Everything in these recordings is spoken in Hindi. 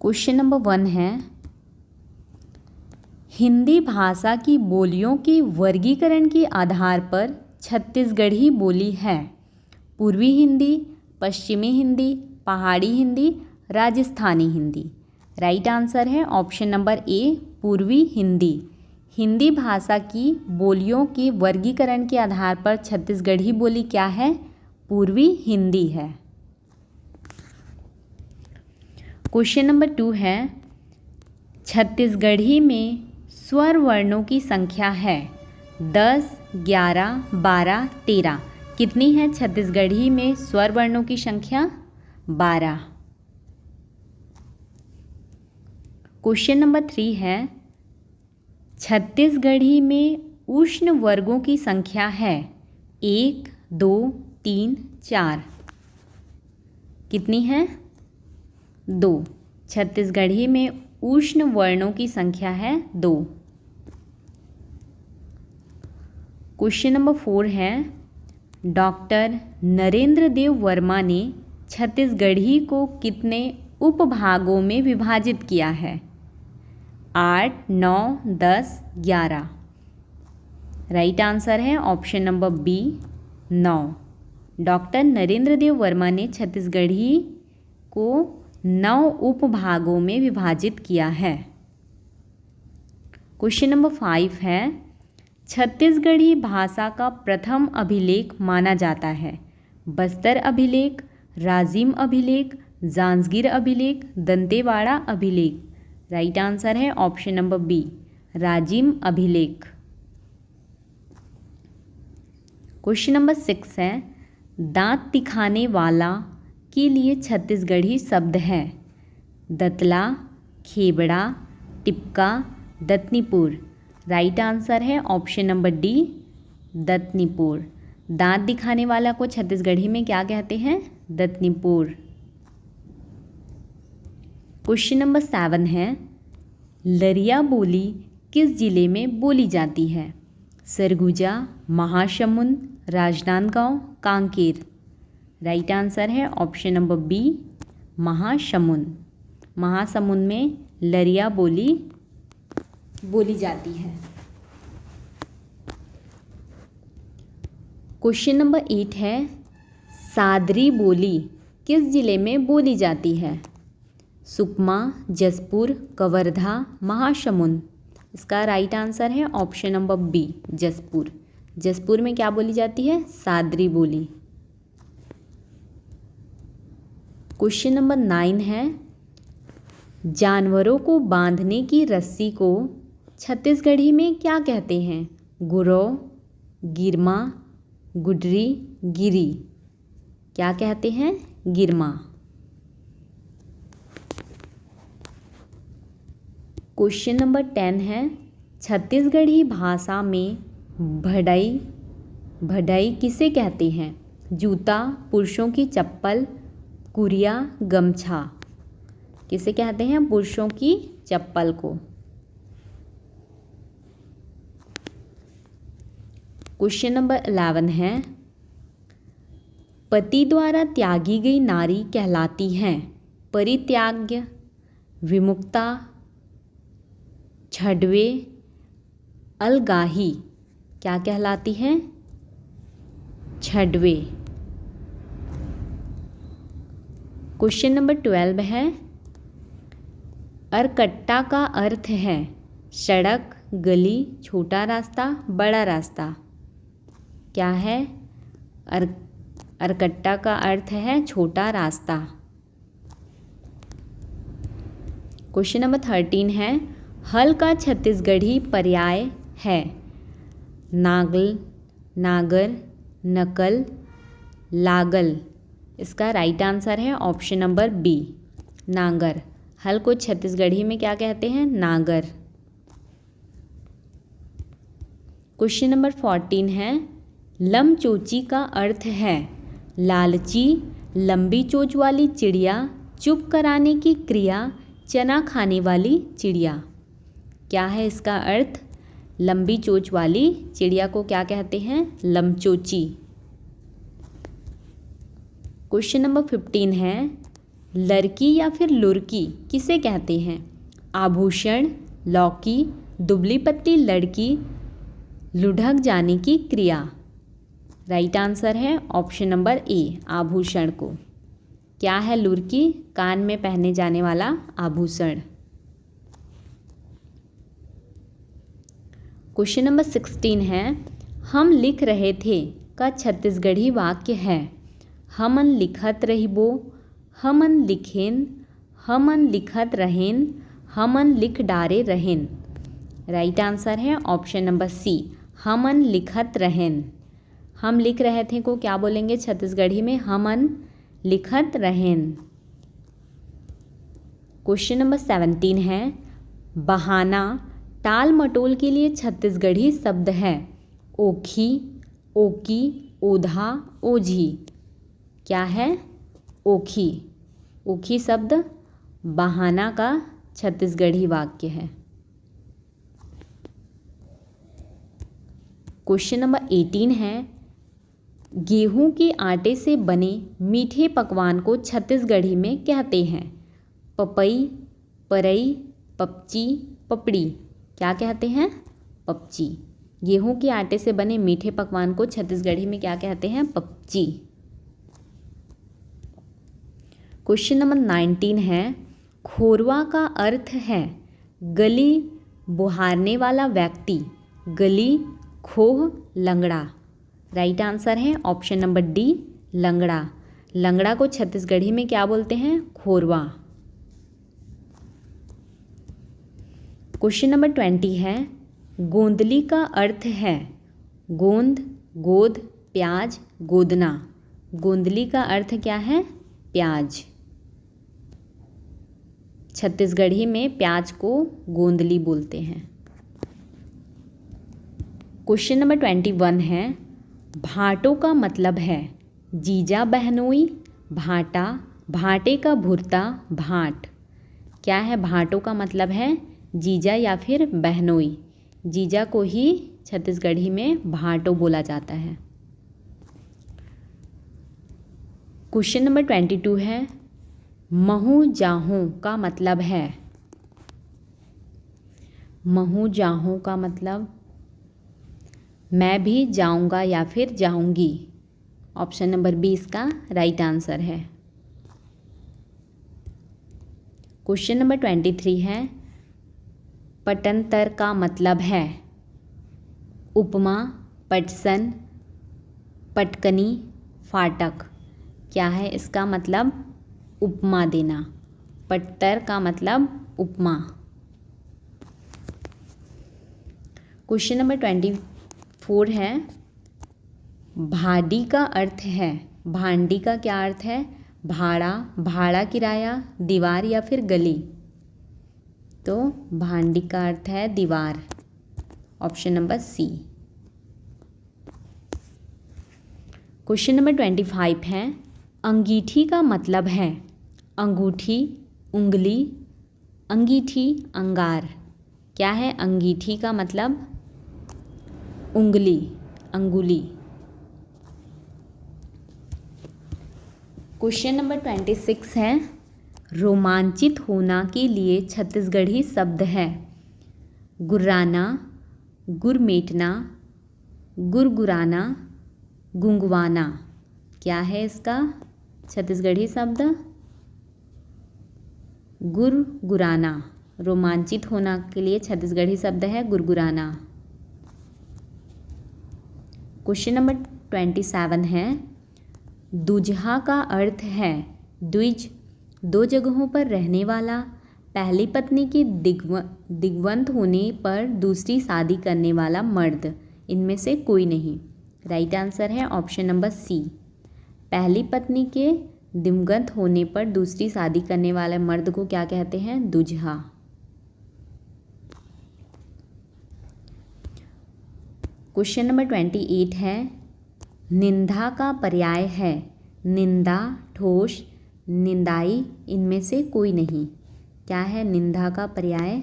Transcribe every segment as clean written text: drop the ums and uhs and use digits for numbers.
क्वेश्चन नंबर 1 है, हिंदी भाषा की बोलियों के वर्गीकरण के आधार पर छत्तीसगढ़ी बोली है। पूर्वी हिंदी, पश्चिमी हिंदी, पहाड़ी हिंदी, राजस्थानी हिंदी। राइट आंसर है ऑप्शन नंबर ए, पूर्वी हिंदी। हिंदी भाषा की बोलियों के वर्गीकरण के आधार पर छत्तीसगढ़ी बोली क्या है? पूर्वी हिंदी है। क्वेश्चन नंबर 2 है, छत्तीसगढ़ी में स्वर वर्णों की संख्या है 10, 11, 12, 13। कितनी है छत्तीसगढ़ी में स्वर वर्णों की संख्या? 12। क्वेश्चन नंबर 3 है, छत्तीसगढ़ी में उष्ण वर्गों की संख्या है 1, 2, 3, 4। कितनी है? 2। छत्तीसगढ़ी में उष्ण वर्णों की संख्या है 2। क्वेश्चन नंबर 4 है, डॉक्टर नरेंद्र देव वर्मा ने छत्तीसगढ़ी को कितने उपभागों में विभाजित किया है? 8, 9, 10, 11। राइट आंसर है option number B, 9। Doctor Narendra Dev Verma ने छत्तीसगढ़ी को 9 उपभागों में विभाजित किया है। क्वेश्चन नंबर 5 है, छत्तीसगढ़ी भाषा का प्रथम अभिलेख माना जाता है बस्तर अभिलेख, राजिम अभिलेख, जांजगीर अभिलेख, दंतेवाड़ा अभिलेख। राइट आंसर है ऑप्शन नंबर बी, राजिम अभिलेख। क्वेश्चन नंबर 6 है, दांत दिखाने वाला के लिए छत्तीसगढ़ी शब्द है दतला, खेबड़ा, टिपका, दतनीपुर। राइट आंसर है ऑप्शन नंबर डी, दतनीपुर। दांत दिखाने वाला को छत्तीसगढ़ी में क्या कहते हैं? दतनीपुर। क्वेश्चन नंबर 7 है, लरिया बोली किस जिले में बोली जाती है? सरगुजा, महासमुंद, राजनांदगांव, कांकेर। राइट आंसर है option number B, Mahasamund. Mahasamund में लरिया बोली जाती है। क्वेश्चन नंबर 8 है, सादरी बोली किस जिले में बोली जाती है? सुकमा, जसपुर, कवर्धा, महासमुंद। इसका राइट आंसर है option number B, Jashpur. Jashpur में क्या बोली जाती है? सादरी बोली। क्वेश्चन नंबर 9 है, जानवरों को बांधने की रस्सी को छत्तीसगढ़ी में क्या कहते हैं? गुरौ, गिरमा, गुडरी, गिरी। क्या कहते हैं? गिरमा। क्वेश्चन नंबर 10 है, छत्तीसगढ़ी भाषा में भड़ई किसे कहते हैं? जूता, पुरुषों की चप्पल, कुरिया, गमछा। किसे कहते हैं? पुरुषों की चप्पल को। क्वेश्चन नंबर 11 है, पति द्वारा त्यागी गई नारी कहलाती हैं परित्याग्य, विमुक्ता, छड़वे, अलगाही। क्या कहलाती हैं? छड़वे। क्वेश्चन नंबर 12 है, अरकट्टा का अर्थ है सड़क, गली, छोटा रास्ता, बड़ा रास्ता। क्या है? अरकट्टा का अर्थ है छोटा रास्ता। क्वेश्चन नंबर 13 है, हल का छत्तीसगढ़ी पर्याय है नागल, नागर, नकल, लागल। इसका राइट आंसर है ऑप्शन नंबर बी, नागर। हल को छत्तीसगढ़ी में क्या कहते हैं? नागर। क्वेश्चन नंबर 14 है, लमचोची का अर्थ है लालची, लंबी चोंच वाली चिड़िया, चुप कराने की क्रिया, चना खाने वाली चिड़िया। क्या है इसका अर्थ? लंबी चोंच वाली चिड़िया को क्या कहते हैं? लमचोची। क्वेश्चन नंबर 15 है, लड़की या फिर लुरकी किसे कहते हैं? आभूषण, लौकी, दुबली पतली लड़की, लुढ़क जाने की क्रिया। राइट आंसर है ऑप्शन नंबर ए, आभूषण को। क्या है लुरकी? कान में पहने जाने वाला आभूषण। क्वेश्चन नंबर 16 है, हम लिख रहे थे का छत्तीसगढ़ी वाक्य है। हमन लिखत रहिबो, हमन लिखेन, हमन लिखत रहेन, हमन लिख डारे रहेन। राइट आंसर है ऑप्शन नंबर सी, हमन लिखत रहेन। हम लिख रहे थे को क्या बोलेंगे छत्तीसगढ़ी में? हमन लिखत रहेन। क्वेश्चन नंबर 17 है, बहाना टाल मटोल के लिए छत्तीसगढ़ी शब्द है। ओखी, ओकी, ओधा, ओझी। क्या है? ओखी। ओखी शब्द बहाना का छत्तीसगढ़ी वाक्य है। क्वेश्चन नंबर 18 है, गेहूं के आटे से बने मीठे पकवान को छत्तीसगढ़ी में कहते हैं। पपई, परई, पपची, पपड़ी। क्या कहते हैं? पपची। गेहूं के आटे से बने मीठे पकवान को छत्तीसगढ़ी में क्या कहते हैं? पपची। क्वेश्चन नंबर 19 है, खोरवा का अर्थ है गली बुहारने वाला व्यक्ति, गली, खोह, लंगड़ा। राइट आंसर है ऑप्शन नंबर डी, लंगड़ा। लंगड़ा को छत्तीसगढ़ी में क्या बोलते हैं? खोरवा। क्वेश्चन नंबर 20 है, गोंदली का अर्थ है गोंद, गोद, प्याज, गोदना। गोंदली का अर्थ क्या है? प्याज। छत्तीसगढ़ी में प्याज को गोंदली बोलते हैं। क्वेश्चन नंबर 21 है, भाटों का मतलब है जीजा बहनोई, भाटा, भाटे का भुरता, भाट। क्या है? भाटों का मतलब है जीजा या फिर बहनोई। जीजा को ही छत्तीसगढ़ी में भाटो बोला जाता है। क्वेश्चन नंबर 22 है, महू जाहूँ का मतलब है। महू जाहूँ का मतलब मैं भी जाऊँगा या फिर जाऊँगी। ऑप्शन नंबर 20 का राइट आंसर है। क्वेश्चन नंबर 23 है, पटंतर का मतलब है उपमा, पटसन, पटकनी, फाटक। क्या है इसका मतलब? उपमा देना। पट्टर का मतलब उपमा। क्वेश्चन नंबर 24 है, भाडी का अर्थ है, भांडी का क्या अर्थ है? भाड़ा, भाड़ा किराया, दीवार या फिर गली। तो भांडी का अर्थ है दीवार। Option number C. Question number 25 है, अंगीठी का मतलब है अंगूठी, उंगली, अंगीठी, अंगार। क्या है अंगीठी का मतलब? उंगली, अंगुली। क्वेश्चन नंबर 26 है, रोमांचित होना के लिए छत्तीसगढ़ी शब्द है गुर्राना, गुरमेटना, गुरगुराना, गुंगवाना। क्या है इसका छत्तीसगढ़ी शब्द? गुरगुराना। रोमांचित होना के लिए छत्तीसगढ़ी शब्द है गुरगुराना। क्वेश्चन नंबर 27 है, दुजहा का अर्थ है द्विज, दो जगहों पर रहने वाला, पहली पत्नी के दिग्वंत होने पर दूसरी शादी करने वाला मर्द। इनमें से कोई नहीं। राइट आंसर है ऑप्शन नंबर सी, पहली पत्नी के दिवंगत होने पर दूसरी शादी करने वाले मर्द को क्या कहते हैं? दुजहा। क्वेश्चन नंबर 28 है, निंदा का पर्याय है निंदा, ठोस, निंदाई। इनमें से कोई नहीं। क्या है निंदा का पर्याय?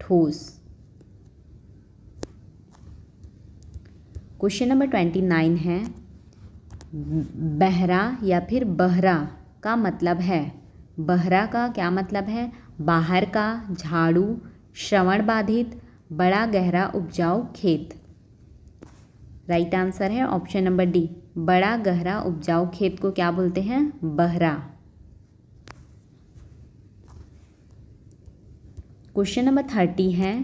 ठोस। क्वेश्चन नंबर 29 है, बहरा या फिर बहरा का मतलब है? बहरा का क्या मतलब है? बाहर का, झाड़ू, श्रवण बाधित, बड़ा गहरा उपजाऊ खेत। राइट आंसर है ऑप्शन नंबर डी, बड़ा गहरा उपजाऊ खेत को क्या बोलते हैं? बहरा। क्वेश्चन नंबर 30 है,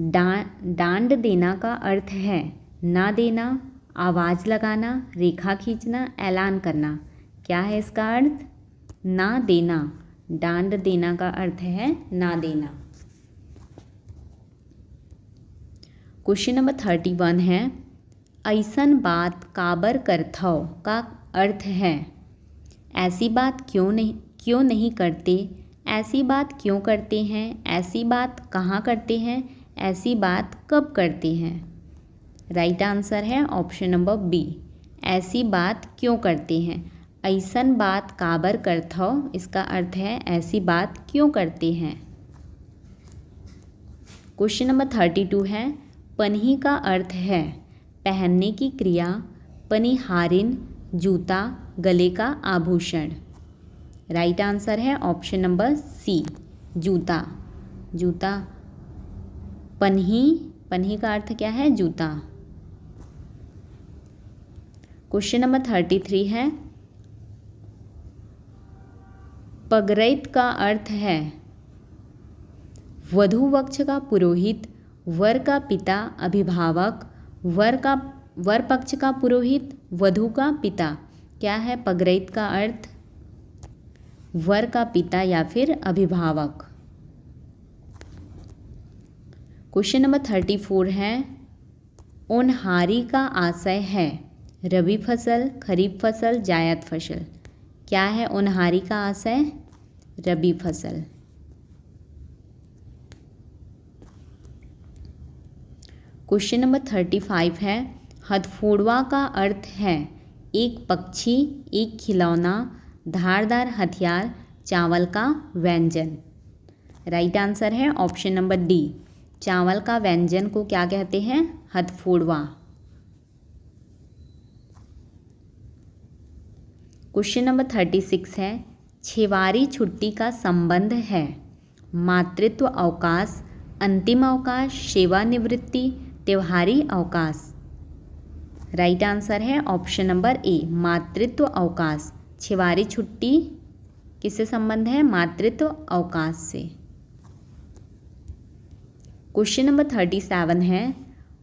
डांड देना का अर्थ है ना देना, आवाज़ लगाना, रेखा खींचना, ऐलान करना। क्या है इसका अर्थ? ना देना। डांड देना का अर्थ है ना देना। क्वेश्चन नंबर 31 है, ऐसन बात काबर करथौ का अर्थ है ऐसी बात क्यों नहीं करते, ऐसी बात क्यों करते हैं, ऐसी बात कहाँ करते हैं, ऐसी बात कब करते हैं। राइट आंसर है ऑप्शन नंबर बी, ऐसी बात क्यों करते हैं। ऐसन बात काबर करथौ, इसका अर्थ है ऐसी बात क्यों करते हैं। क्वेश्चन नंबर 32 है, पन्ही का अर्थ है पहनने की क्रिया, पनिहारिन, जूता, गले का आभूषण। राइट आंसर है ऑप्शन नंबर सी, जूता। जूता, पन्ही का अर्थ क्या है? जूता। क्वेश्चन नंबर 33 है, पगरैत का अर्थ है वधू पक्ष का पुरोहित, वर का पिता, अभिभावक, वर पक्ष का पुरोहित, वधू का पिता। क्या है पगरैत का अर्थ? वर का पिता या फिर अभिभावक। क्वेश्चन नंबर 34 है, ओन्हारी का आशय है रबी फसल, खरीफ फसल, जायद फसल। क्या है ओन्हारी का आशय? रबी फसल। क्वेश्चन नंबर 35 है, हथफोड़वा का अर्थ है एक पक्षी, एक खिलौना, धारदार हथियार, चावल का व्यंजन। राइट आंसर है ऑप्शन नंबर डी, चावल का व्यंजन को क्या कहते हैं? हथफोड़वा। क्वेश्चन नंबर 36 है, छेवारी छुट्टी का संबंध है मातृत्व अवकाश, अंतिम अवकाश, सेवानिवृत्ति, त्योहारी अवकाश। राइट आंसर है ऑप्शन नंबर ए, मातृत्व अवकाश। छेवारी छुट्टी किससे संबंध है? मातृत्व अवकाश से। क्वेश्चन नंबर 37 है,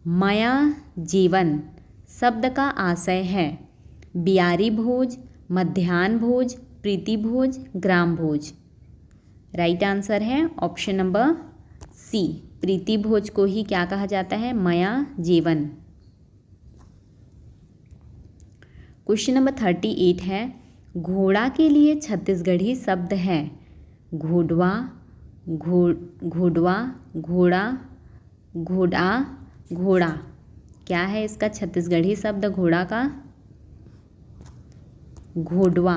मया जीवन शब्द का आशय है बियारी भोज, मध्याह्न भोज, प्रीति भोज, ग्राम भोज। राइट आंसर है ऑप्शन नंबर सी, प्रीति भोज को ही क्या कहा जाता है? मया जीवन। क्वेश्चन नंबर 38 है, घोड़ा के लिए छत्तीसगढ़ी शब्द है घोड़वा, घोड़वा, घोड़ा, घोड़ा, घोड़ा। क्या है इसका छत्तीसगढ़ी शब्द घोड़ा का? घोड़वा।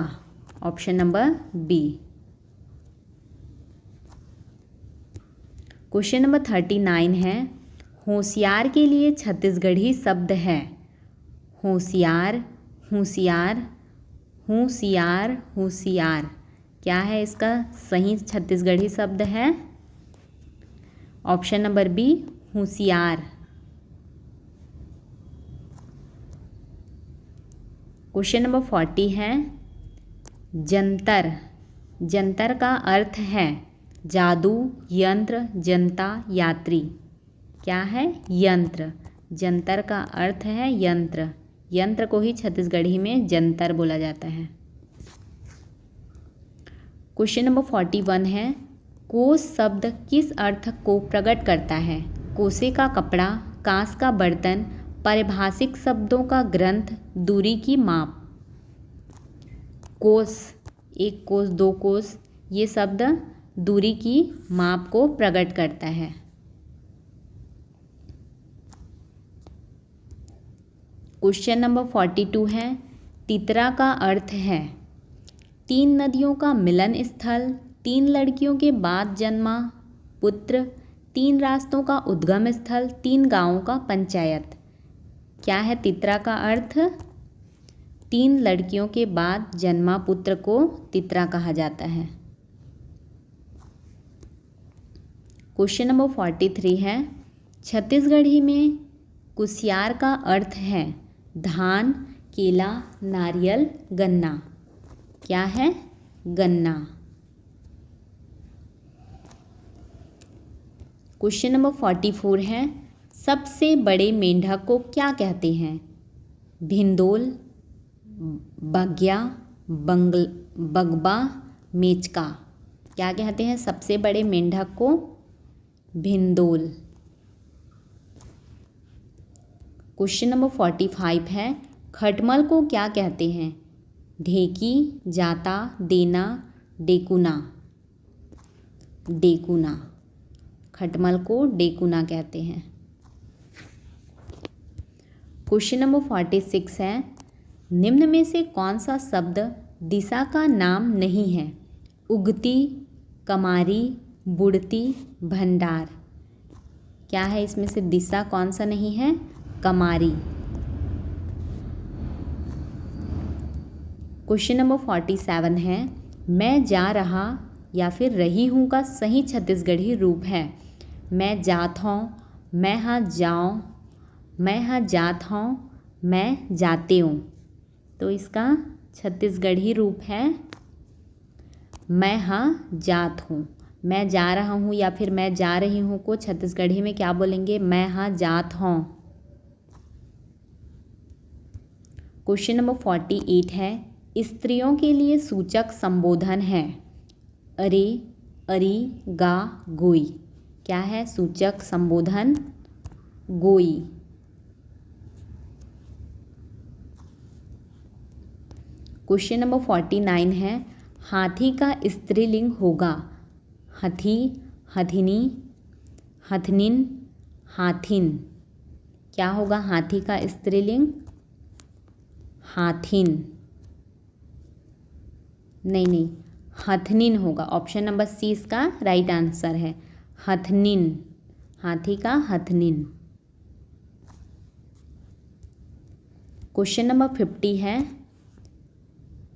Option number B. Question number 39 है, होशियार के लिए छत्तीसगढ़ी शब्द है होशियार, होशियार, होशियार, होशियार। क्या है इसका सही छत्तीसगढ़ी शब्द है? ऑप्शन नंबर बी, होशियार। क्वेश्चन नंबर 40 है, जंतर। जंतर का अर्थ है जादू, यंत्र, जनता, यात्री। क्या है? यंत्र। जंतर का अर्थ है यंत्र। यंत्र को ही छत्तीसगढ़ी में जंतर बोला जाता है। क्वेश्चन नंबर 41 है, कोस शब्द किस अर्थ को प्रकट करता है? कोसे का कपड़ा, कांस का बर्तन, पारिभाषिक शब्दों का ग्रंथ, दूरी की माप। कोस, एक कोस, दो कोस, ये शब्द दूरी की माप को प्रकट करता है। क्वेश्चन नंबर 42 है, तितरा का अर्थ है 3 नदियों का मिलन स्थल, 3 लड़कियों के बाद जन्मा पुत्र, 3 रास्तों का उद्गम स्थल, 3 गांवों का पंचायत। क्या है तितरा का अर्थ? 3 लड़कियों के बाद जन्मा पुत्र को तित्रा कहा जाता है। क्वेश्चन नंबर 43 है, छत्तीसगढ़ी में कुसियार का अर्थ है धान, केला, नारियल, गन्ना। क्या है? गन्ना। क्वेश्चन नंबर 44 है, सबसे बड़े मेंढक को क्या कहते हैं? भिंदोल, बगिया, बगबा, मेचका। क्या कहते हैं सबसे बड़े मेंढक को? भिंदोल। क्वेश्चन नंबर 45 है, खटमल को क्या कहते हैं? ढेकी, जाता, देना, डेकुना। डेकुना। खटमल को डेकुना कहते हैं। क्वेश्चन नंबर 46 है, निम्न में से कौन सा शब्द दिशा का नाम नहीं है? उगती, कमारी, बुड़ती, भंडार। क्या है इसमें से दिशा कौन सा नहीं है? कमारी। क्वेश्चन नंबर 47 है, मैं जा रहा या फिर रही हूँ का सही छत्तीसगढ़ी रूप है? मैं जात हूँ, मैं हाँ जाऊँ, मैं हाँ जात हूँ, मैं जाते हूँ। तो इसका छत्तीसगढ़ी रूप है मैं हाँ जात हूँ। मैं जा रहा हूँ या फिर मैं जा रही हूँ को छत्तीसगढ़ी में क्या बोलेंगे? मैं हाँ जात हूँ। क्वेश्चन नंबर 48 है, स्त्रियों के लिए सूचक संबोधन है अरे, अरी, गा, गोई। क्या है सूचक संबोधन? गोई। क्वेश्चन नंबर 49 है, हाथी का स्त्रीलिंग होगा हथी, हथिनी, हथनिन, हाथिन। क्या होगा हाथी का स्त्रीलिंग? हाथिन। नहीं, हथनिन होगा। ऑप्शन नंबर सी इसका राइट आंसर है, हथनिन। हाथी का हथनिन। क्वेश्चन नंबर 50 है,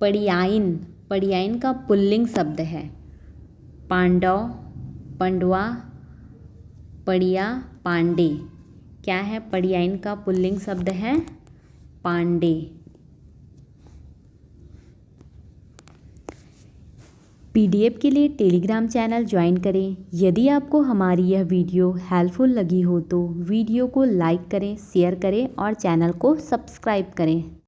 पड़ियाइन। पड़ियाइन का पुल्लिंग शब्द है पांडव, पंडवा, पड़िया, पांडे। क्या है पड़ियाइन का पुल्लिंग शब्द है? पांडे। पीडीएफ के लिए टेलीग्राम चैनल ज्वाइन करें। यदि आपको हमारी यह वीडियो हेल्पफुल लगी हो तो वीडियो को लाइक करें, शेयर करें और चैनल को सब्सक्राइब करें।